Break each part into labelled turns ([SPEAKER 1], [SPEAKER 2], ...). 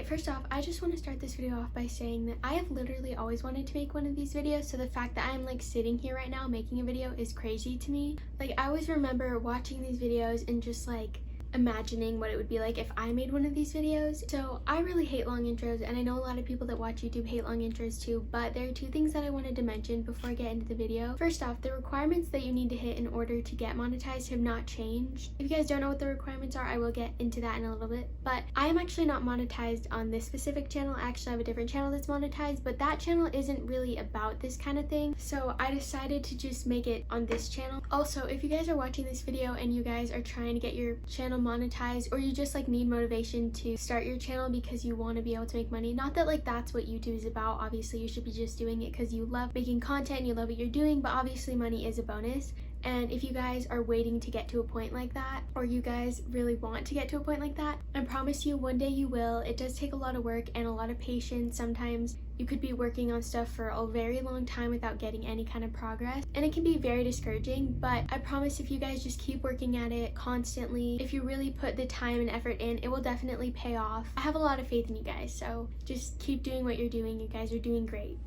[SPEAKER 1] Okay, first off, I just want to start this video off by saying that I have literally always wanted to make one of these videos, so the fact that I'm like sitting here right now making a video is crazy to me. Like, I always remember watching these videos and just like imagining what it would be like if I made one of these videos. So I really hate long intros, and I know a lot of people that watch YouTube hate long intros too, but there are two things that I wanted to mention before I get into the video. First off, the requirements that you need to hit in order to get monetized have not changed. If you guys don't know what the requirements are, I will get into that in a little bit, but I am actually not monetized on this specific channel. I actually have a different channel that's monetized, but that channel isn't really about this kind of thing, so I decided to just make it on this channel. Also, if you guys are watching this video and you guys are trying to get your channel monetized, or you just like need motivation to start your channel because you want to be able to make money, not that like that's what YouTube is about, obviously you should be just doing it because you love making content and you love what you're doing, but obviously money is a bonus. And if you guys are waiting to get to a point like that, or you guys really want to get to a point like that, I promise you one day you will. It does take a lot of work and a lot of patience. Sometimes you could be working on stuff for a very long time without getting any kind of progress, and it can be very discouraging, but I promise if you guys just keep working at it constantly, if you really put the time and effort in, it will definitely pay off. I have a lot of faith in you guys, so just keep doing what you're doing. You guys are doing great.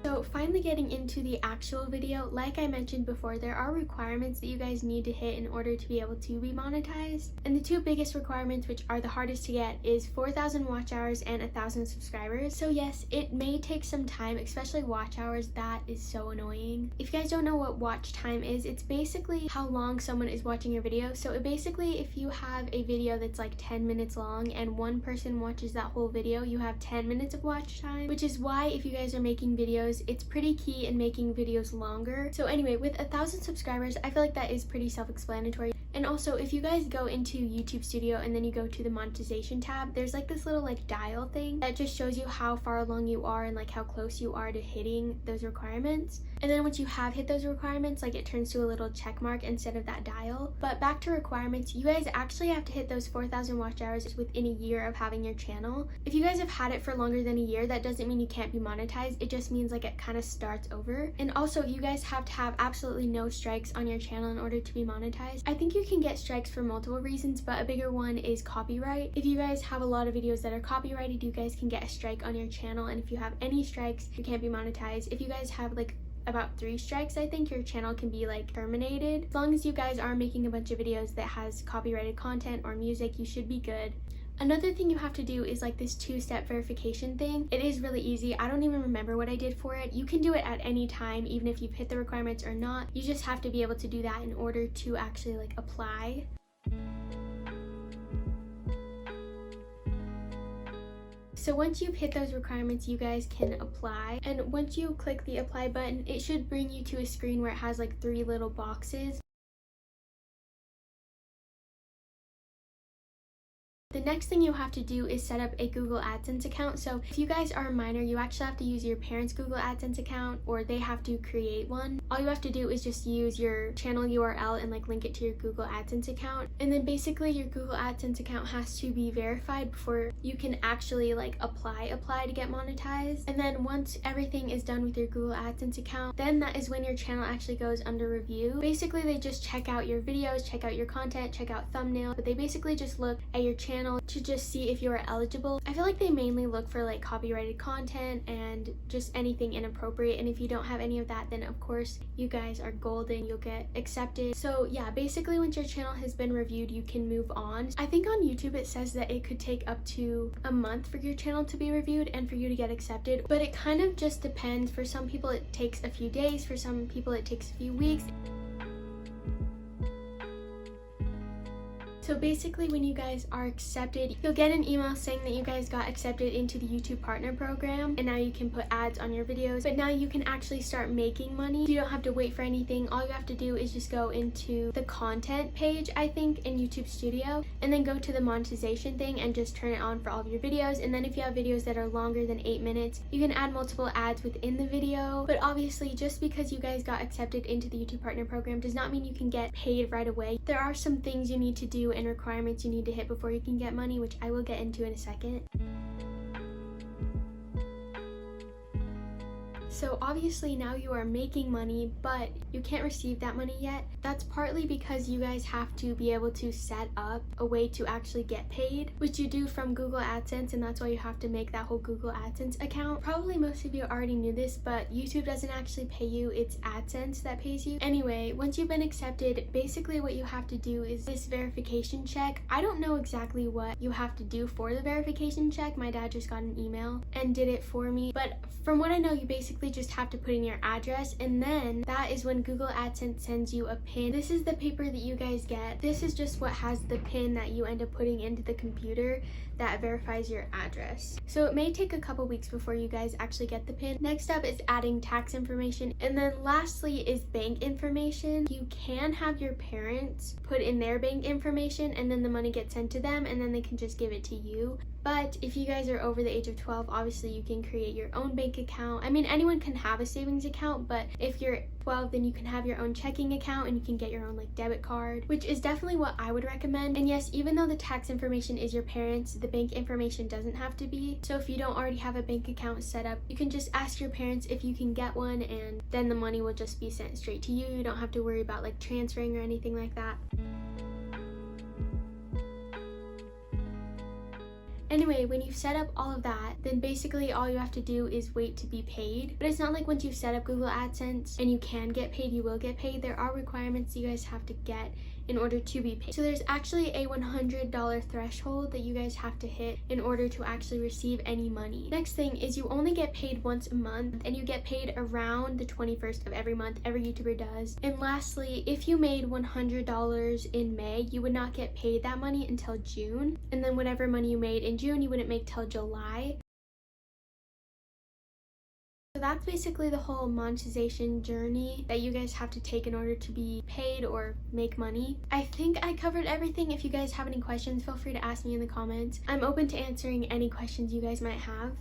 [SPEAKER 1] So finally getting into the actual video, like I mentioned before, there are requirements that you guys need to hit in order to be able to be monetized. And the two biggest requirements, which are the hardest to get, is 4,000 watch hours and 1,000 subscribers. So yes, it may take some time, especially watch hours. That is so annoying. If you guys don't know what watch time is, it's basically how long someone is watching your video. So it basically, if you have a video that's like 10 minutes long and one person watches that whole video, you have 10 minutes of watch time, which is why if you guys are making videos, it's pretty key in making videos longer. So anyway, with 1,000 subscribers, I feel like that is pretty self-explanatory. And also, if you guys go into YouTube Studio and then you go to the monetization tab, there's like this little like dial thing that just shows you how far along you are and like how close you are to hitting those requirements. And then once you have hit those requirements, like it turns to a little check mark instead of that dial. But back to requirements, you guys actually have to hit those 4,000 watch hours within a year of having your channel. If you guys have had it for longer than a year, that doesn't mean you can't be monetized. It just means like it kind of starts over. And also, you guys have to have absolutely no strikes on your channel in order to be monetized. I think you can get strikes for multiple reasons, but a bigger one is copyright. If you guys have a lot of videos that are copyrighted, you guys can get a strike on your channel, and if you have any strikes, you can't be monetized. If you guys have like about 3 strikes, I think your channel can be like terminated. As long as you guys aren't making a bunch of videos that has copyrighted content or music, you should be good. Another thing you have to do is like this 2-step verification thing. It is really easy. I don't even remember what I did for it. You can do it at any time, even if you've hit the requirements or not. You just have to be able to do that in order to actually like apply. So once you've hit those requirements, you guys can apply. And once you click the apply button, it should bring you to a screen where it has like 3 little boxes. The next thing you have to do is set up a Google AdSense account. So if you guys are a minor, you actually have to use your parents' Google AdSense account, or they have to create one. All you have to do is just use your channel URL and like link it to your Google AdSense account. And then basically your Google AdSense account has to be verified before you can actually like apply to get monetized. And then once everything is done with your Google AdSense account, then that is when your channel actually goes under review. Basically, they just check out your videos, check out your content, check out thumbnails, but they basically just look at your channel to just see if you are eligible. I feel like they mainly look for like copyrighted content and just anything inappropriate, and if you don't have any of that, then of course you guys are golden, you'll get accepted. So yeah, basically once your channel has been reviewed, you can move on. I think on YouTube it says that it could take up to a month for your channel to be reviewed and for you to get accepted, but it kind of just depends. For some people it takes a few days, for some people it takes a few weeks. So basically, when you guys are accepted, you'll get an email saying that you guys got accepted into the YouTube Partner Program, and now you can put ads on your videos. But now you can actually start making money. You don't have to wait for anything. All you have to do is just go into the content page, I think, in YouTube Studio, and then go to the monetization thing and just turn it on for all of your videos. And then if you have videos that are longer than 8 minutes, you can add multiple ads within the video. But obviously, just because you guys got accepted into the YouTube Partner Program does not mean you can get paid right away. There are some things you need to do and requirements you need to hit before you can get money, which I will get into in a second. So obviously now you are making money, but you can't receive that money yet. That's partly because you guys have to be able to set up a way to actually get paid, which you do from Google AdSense, and that's why you have to make that whole Google AdSense account. Probably most of you already knew this, but YouTube doesn't actually pay you, it's AdSense that pays you. Anyway, once you've been accepted, basically what you have to do is this verification check. I don't know exactly what you have to do for the verification check. My dad just got an email and did it for me, but from what I know, you basically just have to put in your address, and then that is when Google AdSense sends you a pin. This is the paper that you guys get. This is just what has the pin that you end up putting into the computer that verifies your address. So it may take a couple weeks before you guys actually get the pin. Next up is adding tax information, and then lastly is bank information. You can have your parents put in their bank information, and then the money gets sent to them, and then they can just give it to you. But if you guys are over the age of 12, obviously you can create your own bank account. I mean, anyone can have a savings account, but if you're 12, then you can have your own checking account and you can get your own like debit card, which is definitely what I would recommend. And yes, even though the tax information is your parents, the bank information doesn't have to be. So if you don't already have a bank account set up, you can just ask your parents if you can get one, and then the money will just be sent straight to you. You don't have to worry about like transferring or anything like that. Anyway, when you've set up all of that, then basically all you have to do is wait to be paid. But it's not like once you've set up Google AdSense and you can get paid, you will get paid. There are requirements you guys have to get in order to be paid. So there's actually a $100 threshold that you guys have to hit in order to actually receive any money. Next thing is you only get paid once a month, and you get paid around the 21st of every month. Every YouTuber does. And lastly, if you made $100 in May, you would not get paid that money until June. And then whatever money you made in June, you wouldn't make till July. So that's basically the whole monetization journey that you guys have to take in order to be paid or make money. I think I covered everything. If you guys have any questions, feel free to ask me in the comments. I'm open to answering any questions you guys might have.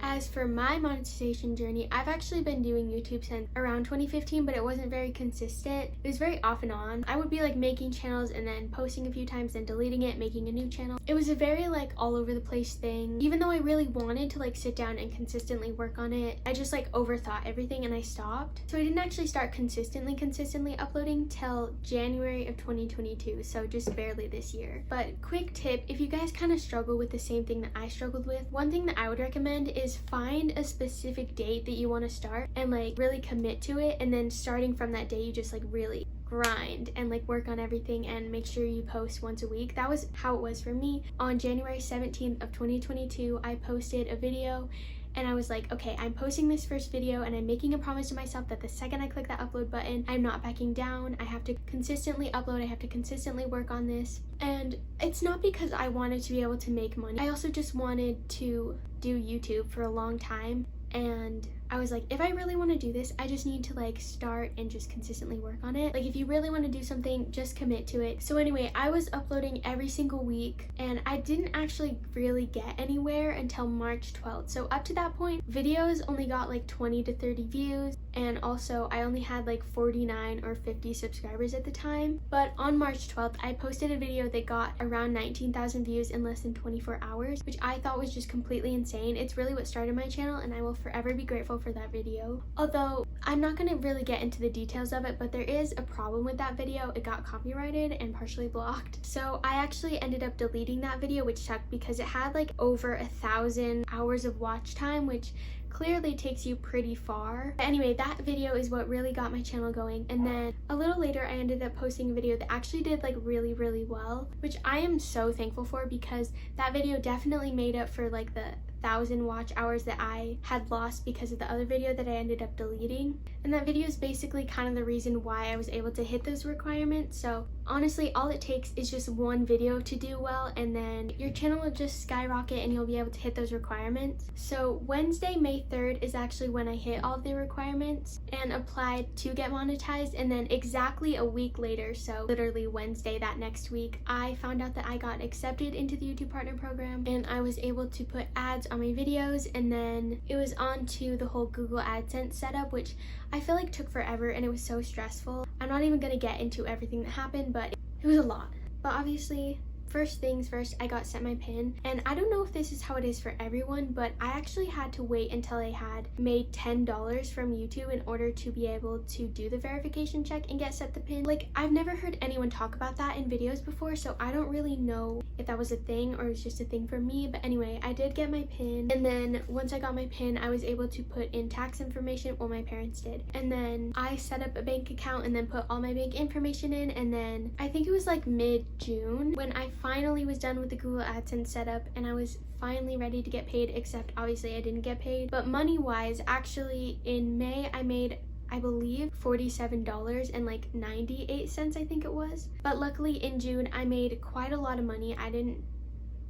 [SPEAKER 1] As for my monetization journey, I've actually been doing YouTube since around 2015, but it wasn't very consistent. It was very off and on. I would be like making channels and then posting a few times, then deleting it, making a new channel. It was a very like all over the place thing. Even though I really wanted to like sit down and consistently work on it, I just like overthought everything and I stopped. So I didn't actually start consistently uploading till January of 2022, so just barely this year. But quick tip, if you guys kind of struggle with the same thing that I struggled with, one thing that I would recommend is find a specific date that you want to start and like really commit to it, and then starting from that day you just like really grind and like work on everything and make sure you post once a week. That was how it was for me. On January 17th of 2022, I posted a video and I was like, okay, I'm posting this first video and I'm making a promise to myself that the second I click that upload button, I'm not backing down. I have to consistently upload. I have to consistently work on this. And it's not because I wanted to be able to make money. I also just wanted to do YouTube for a long time. And I was like, if I really want to do this, I just need to like start and just consistently work on it. Like if you really want to do something, just commit to it. So anyway, I was uploading every single week and I didn't actually really get anywhere until March 12th. So up to that point, videos only got like 20 to 30 views. And also I only had like 49 or 50 subscribers at the time. But on March 12th, I posted a video that got around 19,000 views in less than 24 hours, which I thought was just completely insane. It's really what started my channel, and I will forever be grateful for that video. Although I'm not going to really get into the details of it, but there is a problem with that video. It got copyrighted and partially blocked. So I actually ended up deleting that video, which sucked because it had like over 1,000 hours of watch time, which clearly takes you pretty far. But anyway, that video is what really got my channel going. And then a little later, I ended up posting a video that actually did like really well, which I am so thankful for, because that video definitely made up for like the 1,000 watch hours that I had lost because of the other video that I ended up deleting. And that video is basically kind of the reason why I was able to hit those requirements. So honestly, all it takes is just one video to do well, and then your channel will just skyrocket and you'll be able to hit those requirements. So Wednesday, May 3rd is actually when I hit all the requirements and applied to get monetized. And then exactly a week later, so literally Wednesday that next week, I found out that I got accepted into the YouTube Partner Program, and I was able to put ads on my videos. And then it was on to the whole Google AdSense setup, which I feel like took forever and it was so stressful. I'm not even gonna get into everything that happened, but it was a lot. But obviously first things first, I got sent my PIN, and I don't know if this is how it is for everyone, but I actually had to wait until I had made $10 from YouTube in order to be able to do the verification check and get set the PIN. Like, I've never heard anyone talk about that in videos before, so I don't really know if that was a thing or it was just a thing for me. But anyway, I did get my PIN, and then once I got my PIN, I was able to put in tax information. Well, my parents did, and then I set up a bank account and then put all my bank information in, and then I think it was like mid-June when I finally was done with the Google AdSense setup and I was finally ready to get paid, except obviously I didn't get paid. But money wise, actually in May I made, I believe, $47.98, I think it was. But luckily in June I made quite a lot of money. I didn't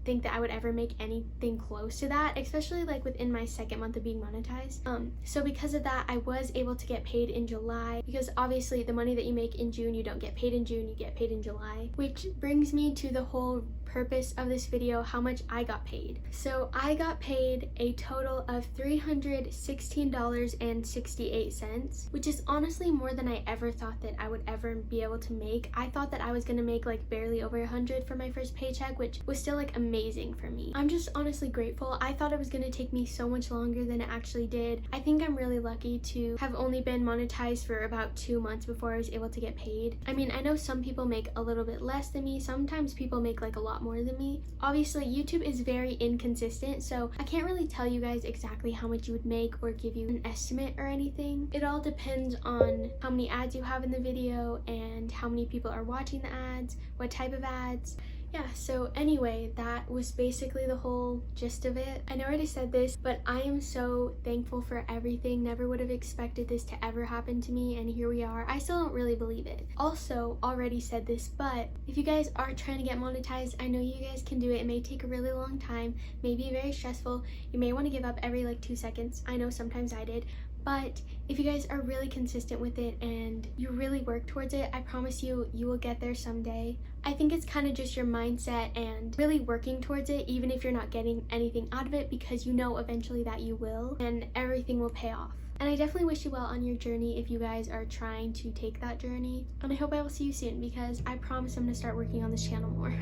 [SPEAKER 1] think that I would ever make anything close to that, especially like within my second month of being monetized. So because of that, I was able to get paid in July, because obviously the money that you make in June, you don't get paid in June, you get paid in July. Which brings me to the whole purpose of this video, how much I got paid. So I got paid a total of $316.68, which is honestly more than I ever thought that I would ever be able to make. I thought that I was gonna make like barely over 100 for my first paycheck, which was still like amazing for me. I'm just honestly grateful. I thought it was gonna take me so much longer than it actually did. I think I'm really lucky to have only been monetized for about 2 months before I was able to get paid. I mean, I know some people make a little bit less than me. Sometimes people make like a lot more than me. Obviously, YouTube is very inconsistent, so I can't really tell you guys exactly how much you would make or give you an estimate or anything. It all depends on how many ads you have in the video and how many people are watching the ads, what type of ads. Yeah, so anyway, that was basically the whole gist of it. I know I already said this, but I am so thankful for everything. Never would have expected this to ever happen to me, and here we are. I still don't really believe it. Also, already said this, but if you guys are trying to get monetized, I know you guys can do it. It may take a really long time, may be very stressful. You may want to give up every like 2 seconds. I know sometimes I did. But if you guys are really consistent with it and you really work towards it, I promise you, you will get there someday. I think it's kind of just your mindset and really working towards it, even if you're not getting anything out of it, because you know eventually that you will, and everything will pay off. And I definitely wish you well on your journey if you guys are trying to take that journey. And I hope I will see you soon, because I promise I'm going to start working on this channel more.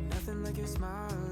[SPEAKER 2] Nothing like your smile